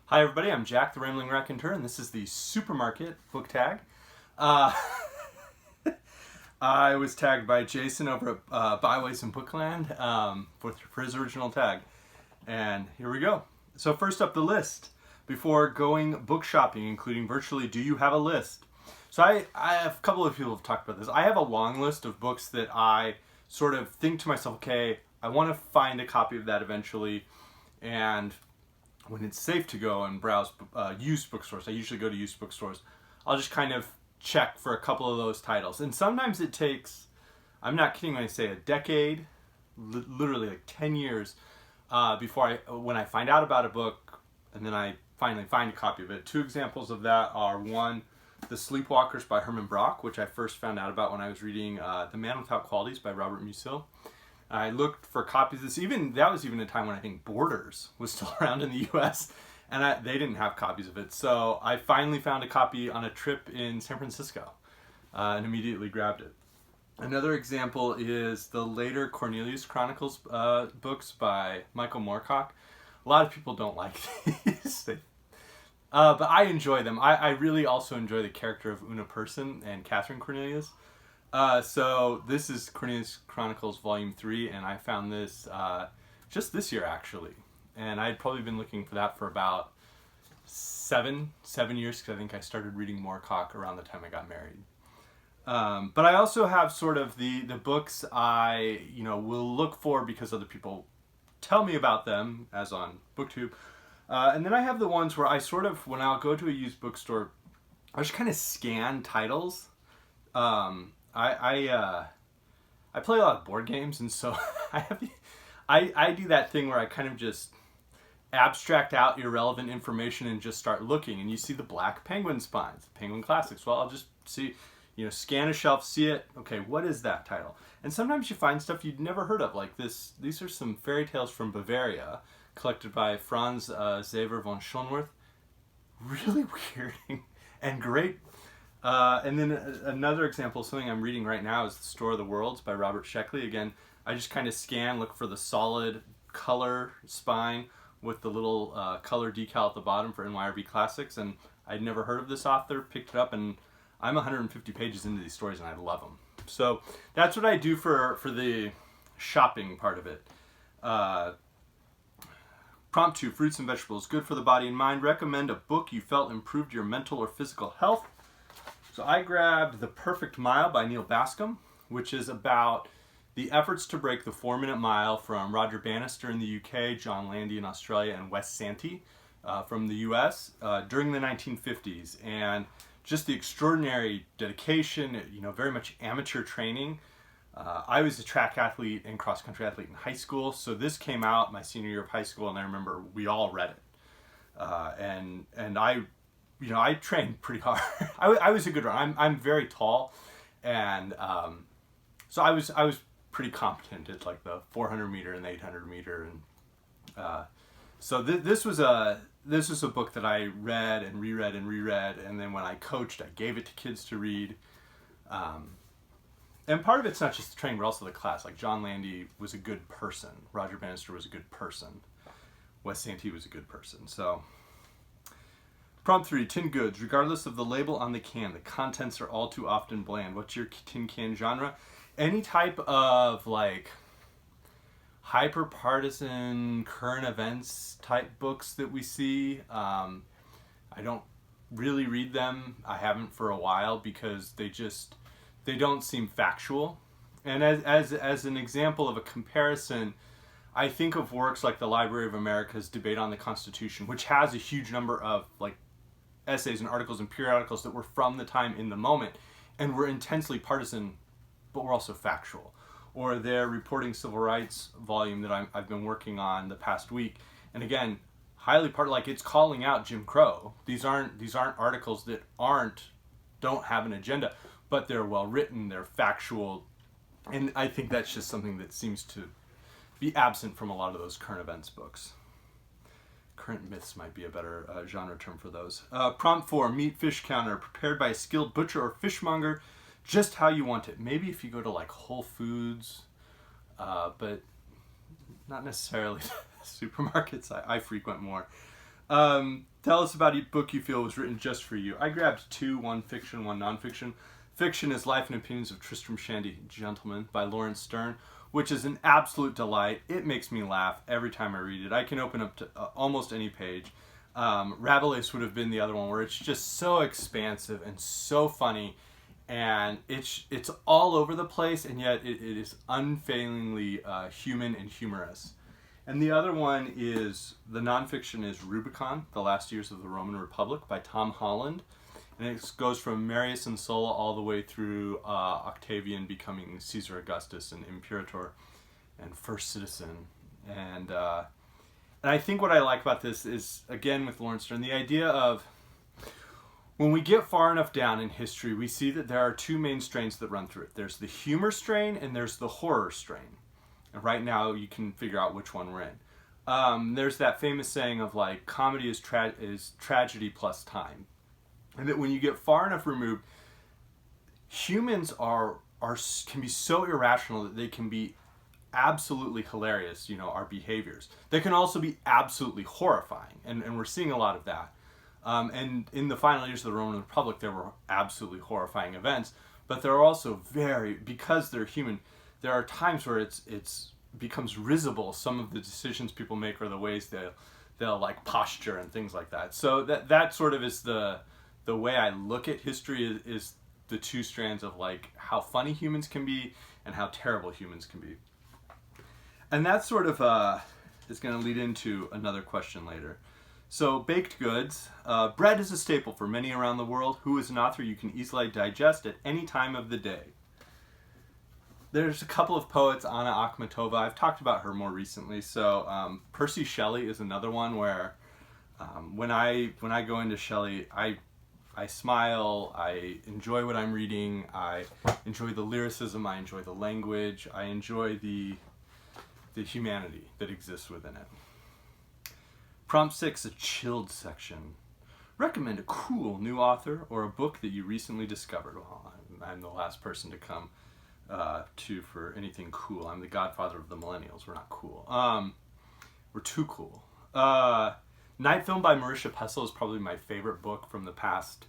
Hi everybody, I'm Jack the Rambling Raconteur, and this is the Supermarket book tag. Uh, I was tagged by Jason over at Byways and Bookland for his original tag. And here we go. So first up the list. Before going book shopping, including virtually, do you have a list? So I have a couple of people have talked about this. I have a long list of books that I sort of think to myself, okay, I want to find a copy of that eventually. And when it's safe to go and browse used bookstores, I usually go to used bookstores, I'll just kind of check for a couple of those titles. And sometimes it takes, I'm not kidding when I say a decade, literally like 10 years when I find out about a book and then I finally find a copy of it. Two examples of that are one, The Sleepwalkers by Herman Brock, which I first found out about when I was reading The Man Without Qualities by Robert Musil. I looked for copies of this. That was even a time when I think Borders was still around in the U.S. and they didn't have copies of it. So I finally found a copy on a trip in San Francisco and immediately grabbed it. Another example is the later Cornelius Chronicles books by Michael Moorcock. A lot of people don't like these, but I enjoy them. I really also enjoy the character of Una Person and Catherine Cornelius. So this is Cornelius Chronicles Volume 3, and I found this just this year, actually. And I had probably been looking for that for about seven years, because I think I started reading Moorcock around the time I got married. But I also have sort of the books I will look for because other people tell me about them, as on BookTube. And then I have the ones where I sort of, when I'll go to a used bookstore, I just kind of scan titles. I play a lot of board games, and so I do that thing where I kind of just abstract out irrelevant information and just start looking. And you see the Black Penguin spines, Penguin Classics. Well, I'll just see, scan a shelf, see it. Okay, what is that title? And sometimes you find stuff you'd never heard of, like this. These are some fairy tales from Bavaria, collected by Franz Xaver von Schonwerth. Really weird and great. And then another example, something I'm reading right now, is The Store of the Worlds by Robert Sheckley. Again, I just kind of scan, look for the solid color spine with the little color decal at the bottom for NYRB Classics. And I'd never heard of this author, picked it up, and I'm 150 pages into these stories and I love them. So that's what I do for the shopping part of it. Prompt 2, fruits and vegetables, good for the body and mind. Recommend a book you felt improved your mental or physical health. So I grabbed The Perfect Mile by Neil Bascom, which is about the efforts to break the 4-minute mile from Roger Bannister in the UK, John Landy in Australia, and Wes Santee from the US during the 1950s. And just the extraordinary dedication, very much amateur training. I was a track athlete and cross-country athlete in high school, so this came out my senior year of high school, and I remember we all read it. And I trained pretty hard. I was a good runner. I'm very tall, and so I was pretty competent at like the 400 meter and the 800 meter, and so this was a book that I read and reread and reread, and then when I coached, I gave it to kids to read. And part of it's not just the training, but also the class. Like John Landy was a good person. Roger Bannister was a good person. Wes Santee was a good person. So. Prompt 3, tin goods. Regardless of the label on the can, the contents are all too often bland. What's your tin can genre? Any type of like hyper partisan current events type books that we see. I don't really read them. I haven't for a while because they don't seem factual. And as an example of a comparison, I think of works like the Library of America's Debate on the Constitution, which has a huge number of like essays and articles and periodicals that were from the time in the moment and were intensely partisan, but were also factual. Or their Reporting Civil Rights volume that I've been working on the past week, and again, highly like it's calling out Jim Crow. These aren't articles that don't have an agenda, but they're well written, they're factual, and I think that's just something that seems to be absent from a lot of those current events books. Current myths might be a better genre term for those. Prompt 4, meat fish counter, prepared by a skilled butcher or fishmonger, just how you want it. Maybe if you go to like Whole Foods, but not necessarily supermarkets I frequent more. Tell us about a book you feel was written just for you. I grabbed two, one fiction, one nonfiction. Fiction is Life and Opinions of Tristram Shandy, Gentleman by Lawrence Stern, which is an absolute delight. It makes me laugh every time I read it. I can open up to almost any page. Rabelais would have been the other one, where it's just so expansive and so funny, and it's all over the place, and yet it is unfailingly human and humorous. And the other one is, the nonfiction is Rubicon, The Last Years of the Roman Republic by Tom Holland. And it goes from Marius and Sulla all the way through Octavian becoming Caesar Augustus and Imperator and First Citizen. And I think what I like about this is, again with Lawrence Stern, the idea of when we get far enough down in history, we see that there are two main strains that run through it. There's the humor strain and there's the horror strain. And right now you can figure out which one we're in. There's that famous saying of like, comedy is tragedy plus time. And that when you get far enough removed, humans can be so irrational that they can be absolutely hilarious, our behaviors. They can also be absolutely horrifying, and we're seeing a lot of that. And in the final years of the Roman Republic, there were absolutely horrifying events, but there are also because they're human, there are times where it's becomes risible, some of the decisions people make or the ways they'll like posture and things like that. So that sort of is the way I look at history is the two strands of like how funny humans can be and how terrible humans can be. And that sort of is going to lead into another question later. So, baked goods. Bread is a staple for many around the world. Who is an author you can easily digest at any time of the day? There's a couple of poets, Anna Akhmatova. I've talked about her more recently. So, Percy Shelley is another one where when I go into Shelley, I smile, I enjoy what I'm reading, I enjoy the lyricism, I enjoy the language, I enjoy the humanity that exists within it. Prompt 6, a chilled section. Recommend a cool new author or a book that you recently discovered. Well, I'm the last person to come for anything cool. I'm the godfather of the millennials. We're not cool. We're too cool. Night Film by Marisha Pessl is probably my favorite book from the past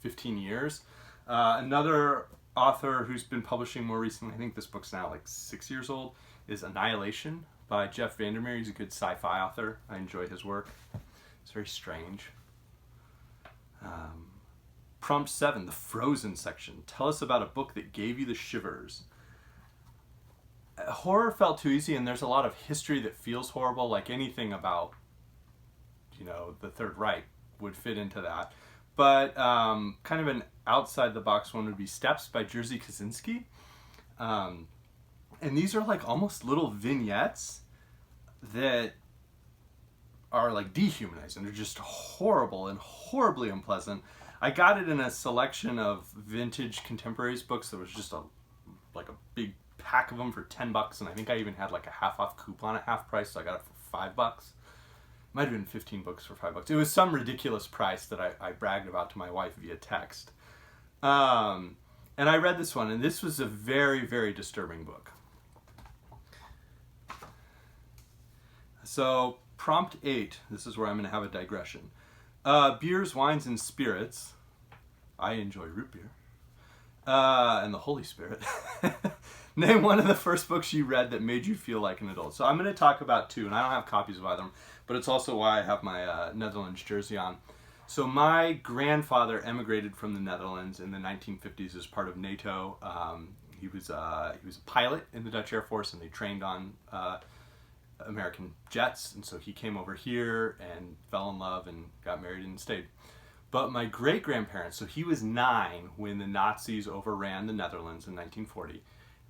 15 years. Another author who's been publishing more recently, I think this book's now like 6 years old, is Annihilation by Jeff Vandermeer. He's a good sci-fi author. I enjoy his work. It's very strange. Prompt 7, the Frozen section. Tell us about a book that gave you the shivers. Horror felt too easy, and there's a lot of history that feels horrible, like anything about the Third Reich would fit into that. But kind of an outside-the-box one would be Steps by Jerzy Kosinski. And these are like almost little vignettes that are like dehumanizing. They're just horrible and horribly unpleasant. I got it in a selection of vintage contemporaries books. There was just a big pack of them for $10, and I think I even had like a half-off coupon at half price, so I got it for $5. Might have been 15 books for $5. It was some ridiculous price that I bragged about to my wife via text. And I read this one, and this was a very, very disturbing book. So, prompt 8, this is where I'm going to have a digression. Beers, wines, and spirits. I enjoy root beer. And the Holy Spirit. Name one of the first books you read that made you feel like an adult. So I'm going to talk about two, and I don't have copies of either of them, but it's also why I have my Netherlands jersey on. So my grandfather emigrated from the Netherlands in the 1950s as part of NATO. He was a pilot in the Dutch Air Force, and they trained on American jets, and so he came over here and fell in love and got married and stayed. But my great-grandparents, so he was 9 when the Nazis overran the Netherlands in 1940,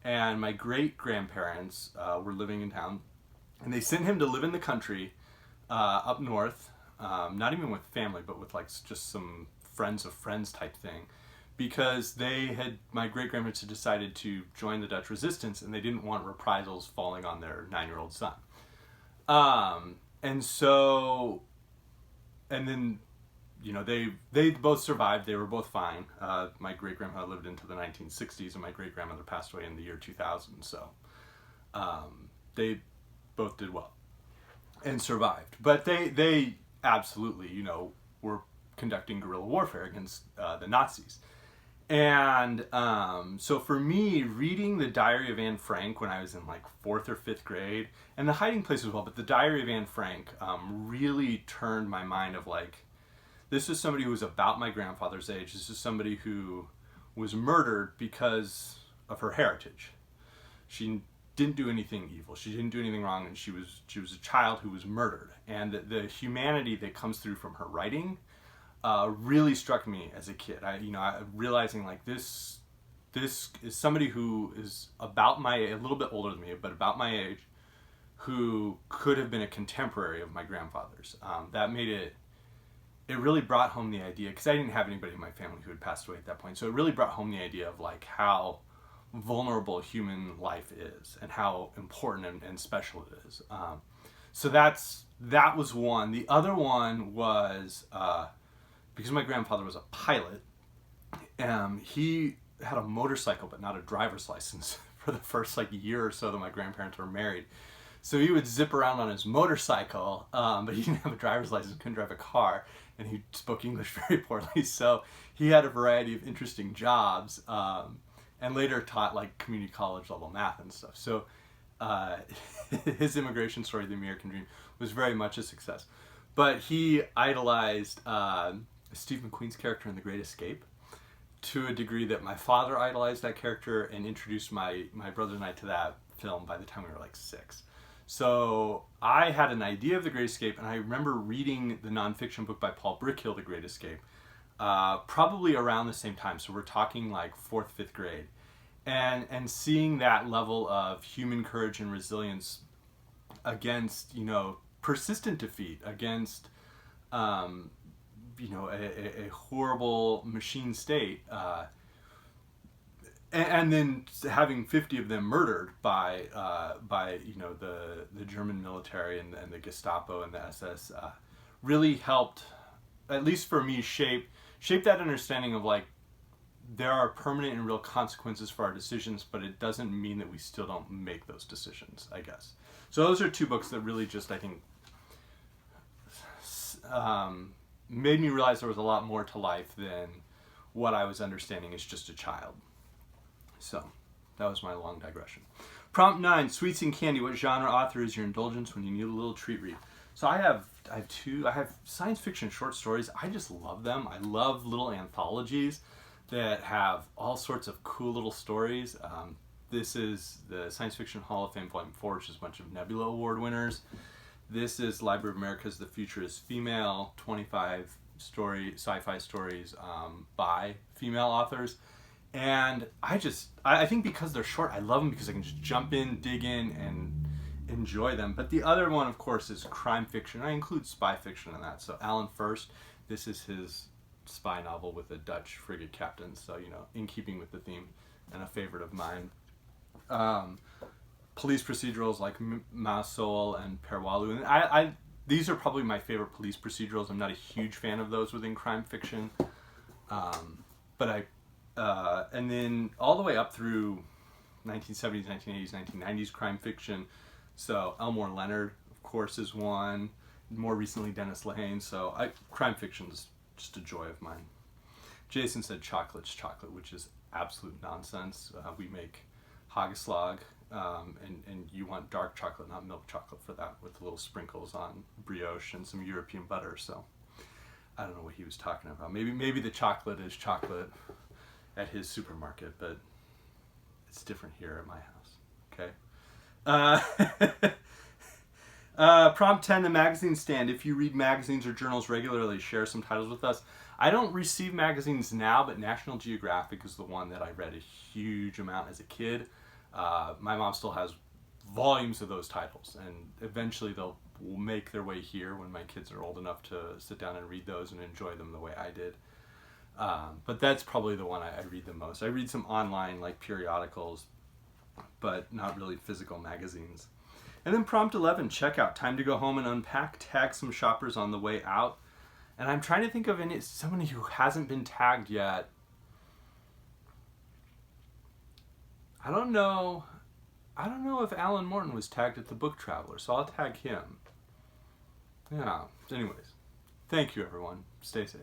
and my great-grandparents were living in town, and they sent him to live in the country up north, not even with family, but with like just some friends of friends type thing, because my great-grandparents had decided to join the Dutch resistance, and they didn't want reprisals falling on their 9-year-old son. And then, they both survived. They were both fine. My great-grandpa lived into the 1960s, and my great-grandmother passed away in the year 2000. So, they both did well. and survived. But they absolutely, you know, were conducting guerrilla warfare against the Nazis. And so for me, reading the Diary of Anne Frank when I was in like 4th or 5th grade, and The Hiding Place as well, but the Diary of Anne Frank really turned my mind of like, this is somebody who was about my grandfather's age. This is somebody who was murdered because of her heritage. She didn't do anything evil. She didn't do anything wrong, and she was a child who was murdered. And the humanity that comes through from her writing really struck me as a kid. I realizing like this is somebody who is about a little bit older than me, but about my age, who could have been a contemporary of my grandfather's. That made it really brought home the idea, because I didn't have anybody in my family who had passed away at that point. So it really brought home the idea of like how vulnerable human life is and how important and special it is. So that was one. The other one was because my grandfather was a pilot. He had a motorcycle but not a driver's license for the first like year or so that my grandparents were married. So he would zip around on his motorcycle, but he didn't have a driver's license, couldn't drive a car, and he spoke English very poorly. So he had a variety of interesting jobs, and later taught like community college level math and stuff. So his immigration story, The American Dream, was very much a success. But he idolized Steve McQueen's character in The Great Escape to a degree that my father idolized that character and introduced my brother and I to that film by the time we were like 6. So I had an idea of The Great Escape, and I remember reading the nonfiction book by Paul Brickhill, The Great Escape, probably around the same time. So we're talking like 4th, 5th grade. And seeing that level of human courage and resilience against, you know, persistent defeat, against, you know, a horrible machine state, and then having 50 of them murdered by you know, the German military and the Gestapo and the SS really helped, at least for me, shape that understanding of like, there are permanent and real consequences for our decisions, but it doesn't mean that we still don't make those decisions, I guess. So those are 2 books that really just, I think, made me realize there was a lot more to life than what I was understanding as just a child. So that was my long digression. Prompt 9, Sweets and Candy. What genre author is your indulgence when you need a little treat read? So I have science fiction short stories. I just love them. I love little anthologies that have all sorts of cool little stories. This is the Science Fiction Hall of Fame Volume 4, which is a bunch of Nebula Award winners. This is Library of America's The Future is Female, 25 sci-fi stories by female authors. And I think because they're short, I love them because I can just jump in, dig in, and enjoy them. But the other one, of course, is crime fiction. I include spy fiction in that. So Alan Furst, this is his spy novel with a Dutch frigate captain. So, you know, in keeping with the theme, and a favorite of mine. Police procedurals like Maasol and Perwalu. And these are probably my favorite police procedurals. I'm not a huge fan of those within crime fiction. But and then all the way up through 1970s, 1980s, 1990s crime fiction. So Elmore Leonard, of course, is one. More recently, Dennis Lehane. So crime fiction is just a joy of mine. Jason said chocolate's chocolate, which is absolute nonsense. We make hageslag, and you want dark chocolate, not milk chocolate for that, with little sprinkles on brioche and some European butter. So I don't know what he was talking about. Maybe the chocolate is chocolate at his supermarket, but it's different here at my house. Okay. Prompt 10, the magazine stand. If you read magazines or journals regularly, share some titles with us. I don't receive magazines now, but National Geographic is the one that I read a huge amount as a kid. My mom still has volumes of those titles, and eventually they'll make their way here when my kids are old enough to sit down and read those and enjoy them the way I did. But that's probably the one I read the most. I read some online like periodicals, but not really physical magazines. And then prompt 11, checkout. Time to go home and unpack. Tag some shoppers on the way out. And I'm trying to think of somebody who hasn't been tagged yet. I don't know if Alan Morton was tagged at the Book Traveler, so I'll tag him. Yeah. Anyways, thank you everyone. Stay safe.